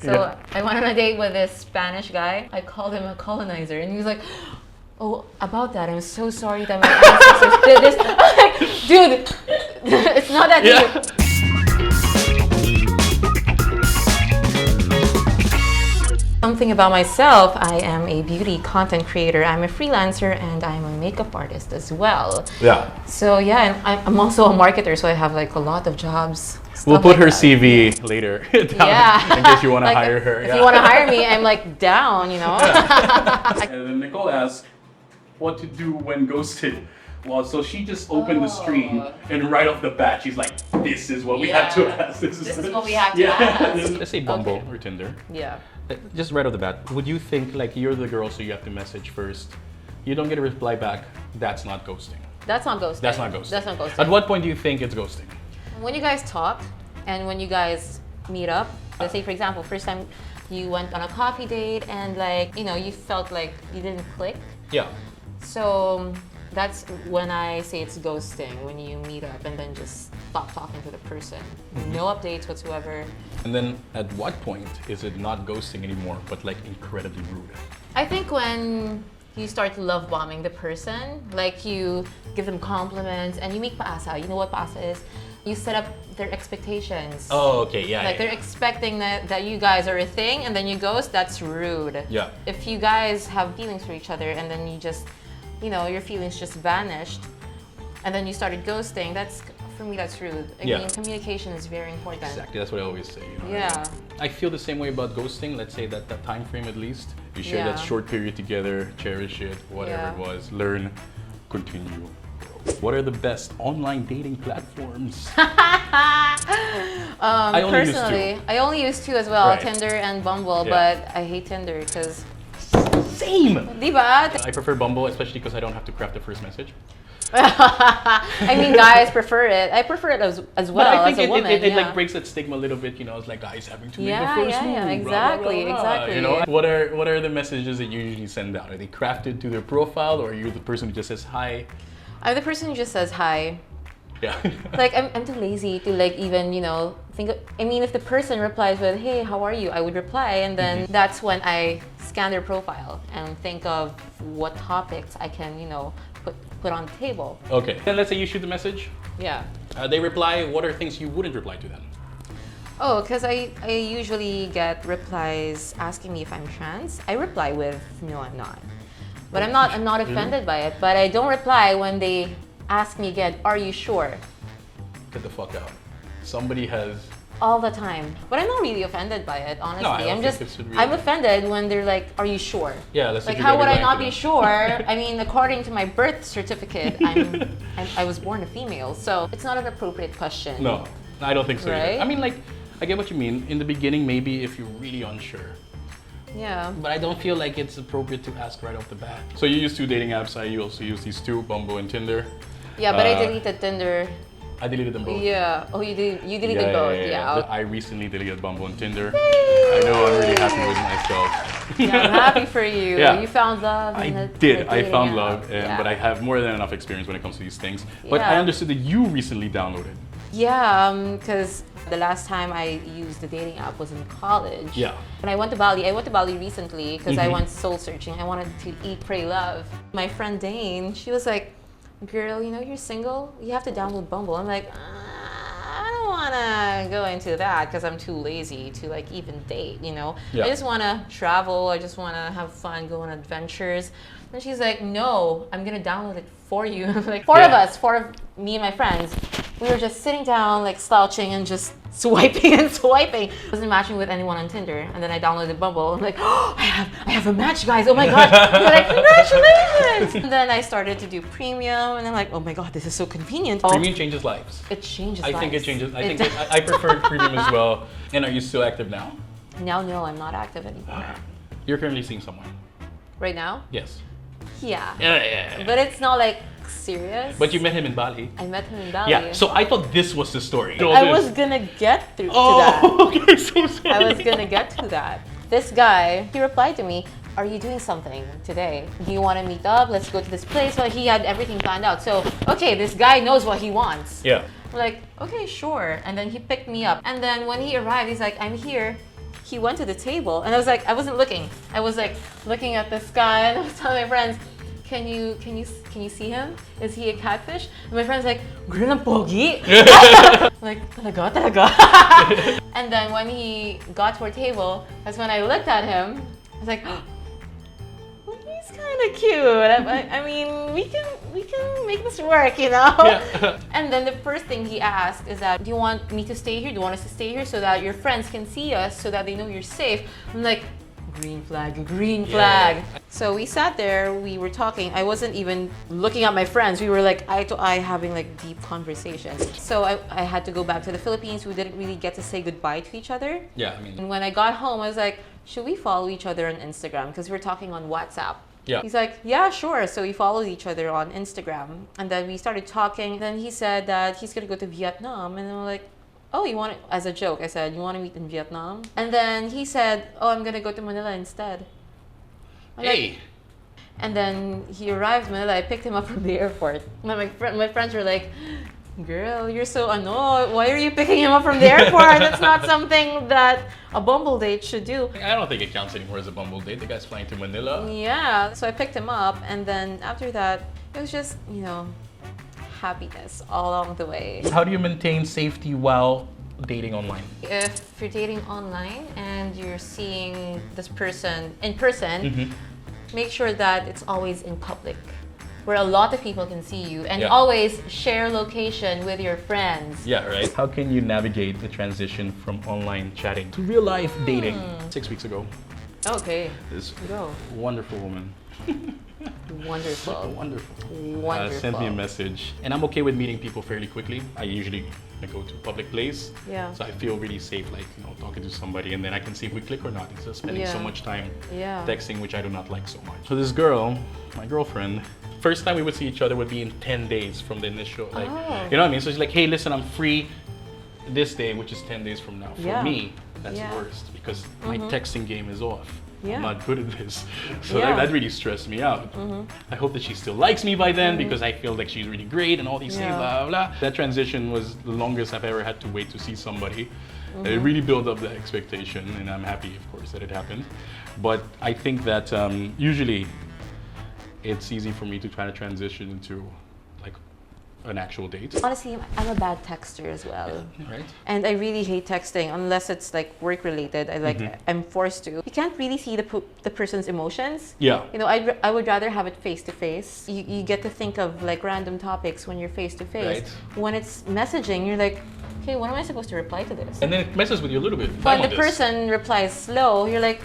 So I went on a date with this Spanish guy. I called him a colonizer, and he was like, "Oh, about that, I'm so sorry that my ancestors did this." I'm like, dude, it's not that deep. Something about myself, I am a beauty content creator. I'm a freelancer and I'm a makeup artist as well. Yeah. So yeah, and I'm also a marketer, so I have like a lot of jobs. We'll put her like CV later down in case you want to hire her. If you want to hire me, I'm like down, you know? And then Nicole asked what to do when ghosted. Well, so she just opened the stream and right off the bat, she's like, this is what we have to ask. This is what we have to ask. Let's say Bumble or Tinder. Yeah. Just right off the bat, would you think like you're the girl, so you have to message first? You don't get a reply back, that's not ghosting. That's not ghosting. That's not ghosting. That's not ghosting. At what point do you think it's ghosting? When you guys talk and when you guys meet up, let's say for example, first time you went on a coffee date and like, you know, you felt like you didn't click. Yeah. So that's when I say it's ghosting, when you meet up and then just stop talking to the person. No updates whatsoever. And then at what point is it not ghosting anymore, but like incredibly rude? I think when you start love bombing the person, like you give them compliments and you make paasa. You know what paasa is? You set up their expectations. Oh, okay, yeah. Like they're expecting that you guys are a thing and then you ghost, that's rude. Yeah. If you guys have feelings for each other and then you just, you know, your feelings just vanished and then you started ghosting, that's, for me, that's rude. I mean, communication is very important. Exactly, that's what I always say. You know? Yeah. I feel the same way about ghosting. Let's say that time frame at least. You share that short period together, cherish it, whatever it was, learn, continue. What are the best online dating platforms? Personally, I only use two as well, Right. Tinder and Bumble, but I hate Tinder because... Same! Diba? I prefer Bumble, especially because I don't have to craft the first message. I mean, guys prefer it. I prefer it as well, but I think as a woman. It like breaks that stigma a little bit, you know, it's like guys having to make the first move. Exactly, exactly. You know, what are the messages that you usually send out? Are they crafted to their profile, or are you the person who just says hi? I'm the person who just says hi. Yeah. Like I'm too lazy to like even, you know, think of, I mean, if the person replies with, "Hey, how are you?" I would reply, and then that's when I scan their profile and think of what topics I can, you know, put on the table. Okay. Then let's say you shoot the message. Yeah. They reply. What are things you wouldn't reply to then? Oh, because I usually get replies asking me if I'm trans. I reply with, "No, I'm not." But I'm not offended by it. But I don't reply when they ask me again, "Are you sure?" Get the fuck out. Somebody has... All the time. But I'm not really offended by it, honestly. No, I don't think it's really... I'm offended when they're like, "Are you sure?" Yeah, let's like, how would I not be sure? I mean, according to my birth certificate, I was born a female, so it's not an appropriate question. No, I don't think so. Right? Either. I mean, like, I get what you mean. In the beginning, maybe if you're really unsure. Yeah. But I don't feel like it's appropriate to ask right off the bat. So you use two dating apps. I also use these two, Bumble and Tinder. Yeah, but I deleted Tinder. I deleted them both. Yeah. Oh, you deleted both. Yeah. I recently deleted Bumble and Tinder. I know, I'm really happy with myself. Yeah, I'm happy for you. Yeah. You found love. I found love, but I have more than enough experience when it comes to these things. But I understood that you recently downloaded. Yeah, because the last time I used the dating app was in college. Yeah. When I went to Bali recently because I went soul searching. I wanted to eat, pray, love. My friend Dane, she was like, "Girl, you know you're single? You have to download Bumble." I'm like, I don't want to go into that because I'm too lazy to like even date, you know? Yeah. I just want to travel. I just want to have fun, go on adventures. And she's like, "No, I'm going to download it for you." Like four of me and my friends, we were just sitting down, like slouching and just swiping and swiping. I wasn't matching with anyone on Tinder, and then I downloaded Bumble. I'm like, "Oh, I have a match, guys! Oh my god!" They're like, "Congratulations!" And then I started to do premium, and I'm like, "Oh my god, this is so convenient." Premium changes lives. It changes lives. I think it changes. I prefer premium as well. And are you still active now? No, I'm not active anymore. You're currently seeing someone. Right now? Yes. Yeah. Yeah. But it's not like serious. But you met him in Bali. I met him in Bali. Yeah, so I thought this was the story. I was gonna get to that. Oh, okay, so sorry. I was gonna get to that. This guy, he replied to me, "Are you doing something today? Do you want to meet up? Let's go to this place." Well, he had everything planned out. So, okay, this guy knows what he wants. Yeah. I'm like, okay, sure. And then he picked me up. And then when he arrived, he's like, "I'm here." he went to the table, and I was like, I wasn't looking. I was like looking at the sky, and I was telling my friends, can you see him? Is he a catfish? And my friend's like, girl, ang pogi. Like, talaga. And then when he got to our table, that's when I looked at him. I was like, he's kind of cute. I mean, we can make this work, you know? Yeah. And then the first thing he asked is that, do you want me to stay here? Do you want us to stay here so that your friends can see us, so that they know you're safe? I'm like, green flag, green flag. Yeah. So we sat there, we were talking. I wasn't even looking at my friends. We were like eye to eye having like deep conversations. So I had to go back to the Philippines. We didn't really get to say goodbye to each other. Yeah, I mean. And when I got home, I was like, should we follow each other on Instagram? Because we were talking on WhatsApp. Yeah. He's like, yeah, sure. So we followed each other on Instagram. And then we started talking. Then he said that he's going to go to Vietnam. And I'm like, oh, you want to, as a joke, I said, you want to meet in Vietnam? And then he said, oh, I'm going to go to Manila instead. I'm hey. Like, and then he arrived in Manila. I picked him up from the airport. My friends were like, girl, you're so annoyed. Why are you picking him up from the airport? That's not something that a Bumble date should do. I don't think it counts anymore as a Bumble date. The guy's flying to Manila. Yeah, so I picked him up, and then after that, it was just, you know, happiness all along the way. How do you maintain safety while dating online? If you're dating online and you're seeing this person in person, make sure that it's always in public, where a lot of people can see you, and always share location with your friends. Yeah, right. How can you navigate the transition from online chatting to real life dating? 6 weeks ago. Okay. This Go. wonderful woman. Wonderful. Wonderful. Sent me a message, and I'm okay with meeting people fairly quickly. I usually go to a public place, so I feel really safe, like, you know, talking to somebody, and then I can see if we click or not instead of spending so much time texting, which I do not like so much. So this girl, my girlfriend, first time we would see each other would be in 10 days from the initial, like, you know what I mean? So she's like, hey, listen, I'm free this day, which is 10 days from now. For me, that's worst because my texting game is off. I'm not good at this. So that really stressed me out. I hope that she still likes me by then because I feel like she's really great and all these things, blah, blah. That transition was the longest I've ever had to wait to see somebody. It really built up that expectation, and I'm happy, of course, that it happened. But I think that usually it's easy for me to try to transition into like an actual date. Honestly, I'm a bad texter as well. Right. And I really hate texting unless it's like work related. I'm forced to. You can't really see the person's emotions. Yeah. You know, I would rather have it face to face. You get to think of like random topics when you're face to face. When it's messaging, you're like, okay, when am I supposed to reply to this? And then it messes with you a little bit. When the person replies slow, you're like,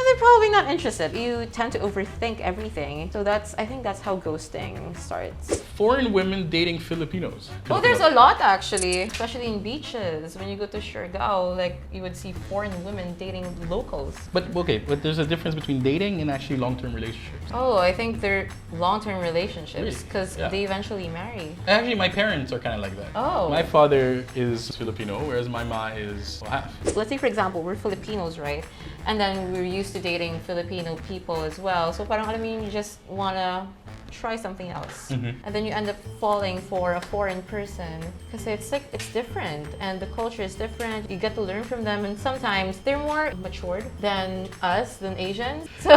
they're probably not interested. You tend to overthink everything. So I think that's how ghosting starts. Foreign women dating Filipinos. Oh, there's a lot actually, especially in beaches. When you go to Siargao, like you would see foreign women dating locals. But there's a difference between dating and actually long-term relationships. Oh, I think they're long-term relationships because they eventually marry. Actually, my parents are kind of like that. Oh. My father is Filipino, whereas my ma is half. Let's say, for example, we're Filipinos, right? And then we're used to dating Filipino people as well. So parang alam mo yun, you just wanna try something else. And then you end up falling for a foreign person because it's like, it's different and the culture is different. You get to learn from them, and sometimes they're more matured than us, than Asians. So,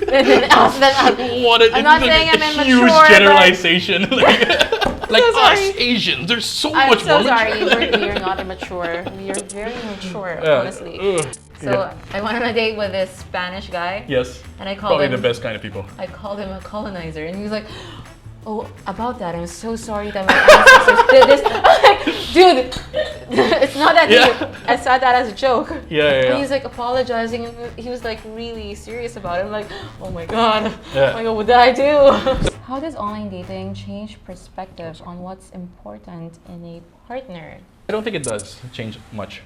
than us. I'm not saying I'm immature, huge generalization. Like so us Asians, there's so much more. I'm so sorry, we're not immature. We are very mature, honestly. So I went on a date with this Spanish guy. Yes. And I called probably him the best kind of people. I called him a colonizer, and he was like, "Oh, about that, I'm so sorry that my ancestors did this." I'm like, dude, it's not that deep. I said that as a joke. And he's like apologizing, and he was like really serious about it. I'm like, oh my god, what did I do? How does online dating change perspectives on what's important in a partner? I don't think it does change much.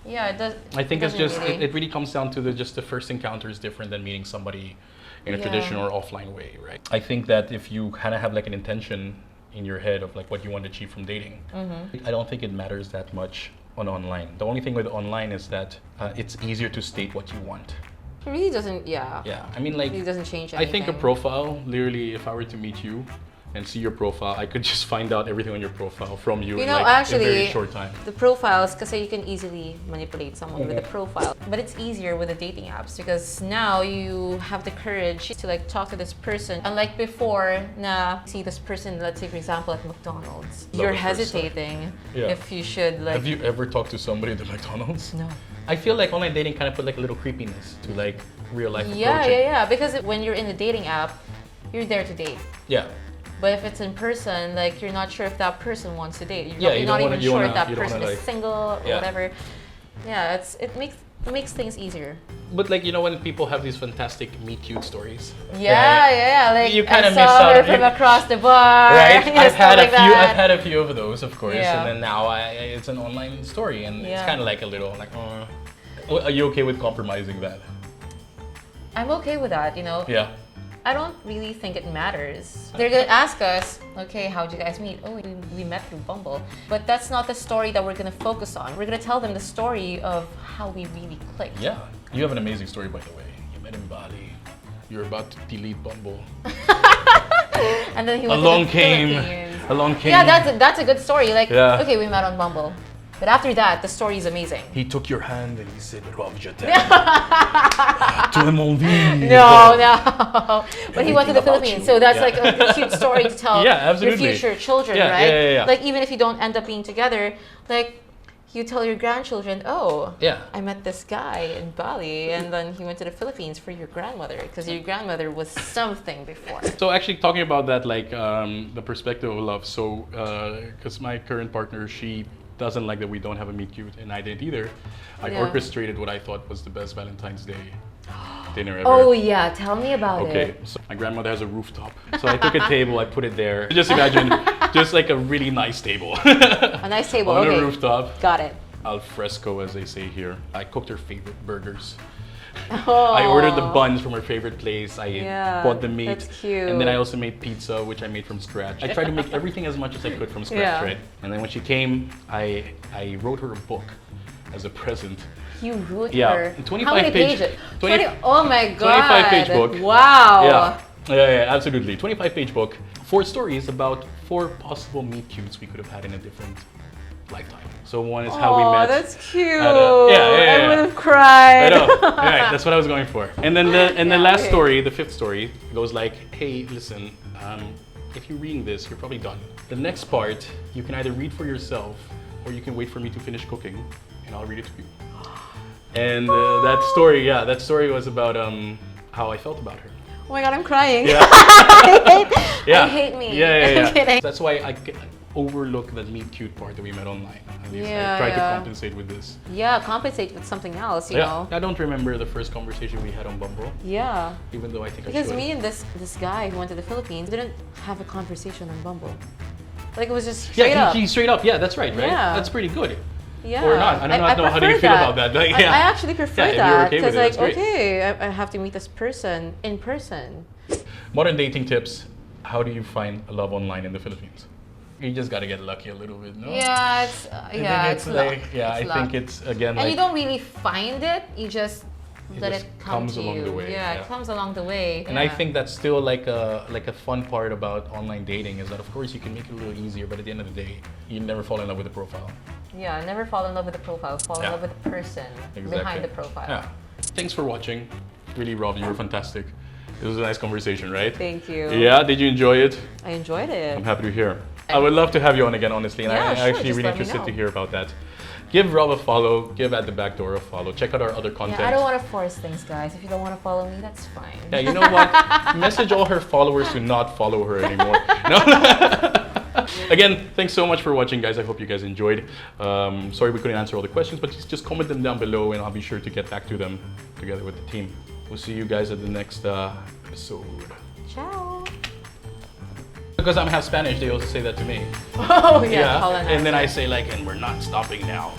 Yeah, it does. I think it's just really. It really comes down to just the first encounter is different than meeting somebody in a traditional or offline way, right? I think that if you kind of have like an intention in your head of like what you want to achieve from dating, I don't think it matters that much on online. The only thing with online is that it's easier to state what you want. It really doesn't. Yeah. I mean, like, it really doesn't change anything. I think a profile, literally, if I were to meet you and see your profile, I could just find out everything on your profile from you, You in know, like actually, a very short time. the profiles, because you can easily manipulate someone with a profile, but it's easier with the dating apps because now you have the courage to like talk to this person. Unlike before, see this person, let's say for example at McDonald's, you're hesitating if you should like. Have you ever talked to somebody at the McDonald's? No. I feel like online dating kind of put like a little creepiness to like real life Yeah, approaching. yeah, yeah. Because when you're in a dating app, you're there to date. Yeah. But if it's in person, like you're not sure if that person wants to date. You're You not don't even wanna- sure you if that don't person wanna, is like- single or Yeah. whatever. Yeah, it makes things easier. But like, you know, when people have these fantastic meet cute stories. Yeah, like You kind I of miss saw her out. from across the bar. Right? Yeah, I've stuff had like a few. that. I've had a few of those, of course, Yeah. and then now it's an online story, and it's Yeah. kind of like a little like. Are you okay with compromising that? I'm okay with that, you know. Yeah. I don't really think it matters. They're gonna ask us, okay, how'd you guys meet? Oh, we met through Bumble. But that's not the story that we're gonna focus on. We're gonna tell them the story of how we really clicked. Yeah. You have an amazing story, by the way. You met in Bali. You're about to delete Bumble. And then he went Along to the came. Philippines. Along came. Yeah, that's a good story. Like, Yeah. okay, we met on Bumble. But after that, the story is amazing. He took your hand and he said, Rov, je t'aime. Tout le monde vit. No. But he went to the Everything about Philippines, you. so that's Yeah. like a cute story to tell Yeah, your absolutely. future children, Yeah, right? yeah. Like even if you don't end up being together, like you tell your grandchildren, oh, Yeah. I met this guy in Bali, and then he went to the Philippines for your grandmother, because your grandmother was something before. So actually talking about that, like the perspective of love. So, because my current partner, she doesn't like that we don't have a meet cute, and I didn't either. I Yeah. orchestrated what I thought was the best Valentine's Day dinner ever. Oh yeah, tell me about Okay, it. so my grandmother has a rooftop. So I took a table, I put it there. Just imagine, just like a really nice table. A nice table, On okay. a rooftop. Got it. Al fresco, as they say here. I cooked her favorite burgers. Oh. I ordered the buns from her favorite place. I Yeah, bought the meat. that's cute. And then I also made pizza, which I made from scratch. I tried to make everything as much as I could from scratch, Yeah. right? And then when she came, I wrote her a book as a present. You wrote Yeah, her. 25 How many page- pages? 20 Oh my god. 25-page book. Wow. Yeah, absolutely. 25-page book. 4 stories about 4 possible meet cutes we could have had in a different lifetime. So one is how we Oh, met. that's cute. Yeah. I would have cried. I know. Right, that's what I was going for. And then the last okay. story, the 5th story, goes like, hey, listen, if you're reading this, you're probably done. The next part, you can either read for yourself or you can wait for me to finish cooking and I'll read it to you. And that story was about how I felt about her. Oh my god, I'm crying. Yeah. I hate me. I'm kidding. That's why I overlook that meet cute part that we met online. At least I tried to compensate with this. Yeah, compensate with something else, you know. I don't remember the first conversation we had on Bumble, Yeah. even though I think I Because should. me and this guy who went to the Philippines didn't have a conversation on Bumble. Like it was just straight up. He straight up. Yeah, that's right, right? Yeah. That's pretty good. Yeah. Or not. I do not know how do you prefer feel that. about that. Like, I actually prefer Yeah, if you're that okay with because, it, like, that's great. okay, I have to meet this person in person. Modern dating tips. How do you find love online in the Philippines? You just gotta get lucky a little bit, no? Yeah, it's it's luck. I It's think luck. it's again And like you don't really find it. You just let just it come comes to along you. the way, Yeah, yeah. it comes along the way. And I think that's still like a fun part about online dating is that of course you can make it a little easier, but at the end of the day, you never fall in love with the profile. Yeah, never fall in love with the profile. Fall in Yeah. love with the person behind the profile. Yeah. Thanks for watching. Really, Rob, you were fantastic. It was a nice conversation, right? Thank you. Yeah, did you enjoy it? I enjoyed it. I'm happy to hear. I would love to have you on again, honestly, and Yeah, I'm sure, actually just really let me interested know. to hear about that. Give Rob a follow, give at the Backdoor a follow. Check out our other content. Yeah, I don't want to force things, guys. If you don't want to follow me, that's fine. Yeah, you know what? Message all her followers to not follow her anymore. No? Again, thanks so much for watching, guys. I hope you guys enjoyed. Sorry we couldn't answer all the questions, but just comment them down below and I'll be sure to get back to them together with the team. We'll see you guys at the next episode. Ciao. Because I'm half Spanish, they also say that to me. Oh, yeah. And then I say like, and we're not stopping now.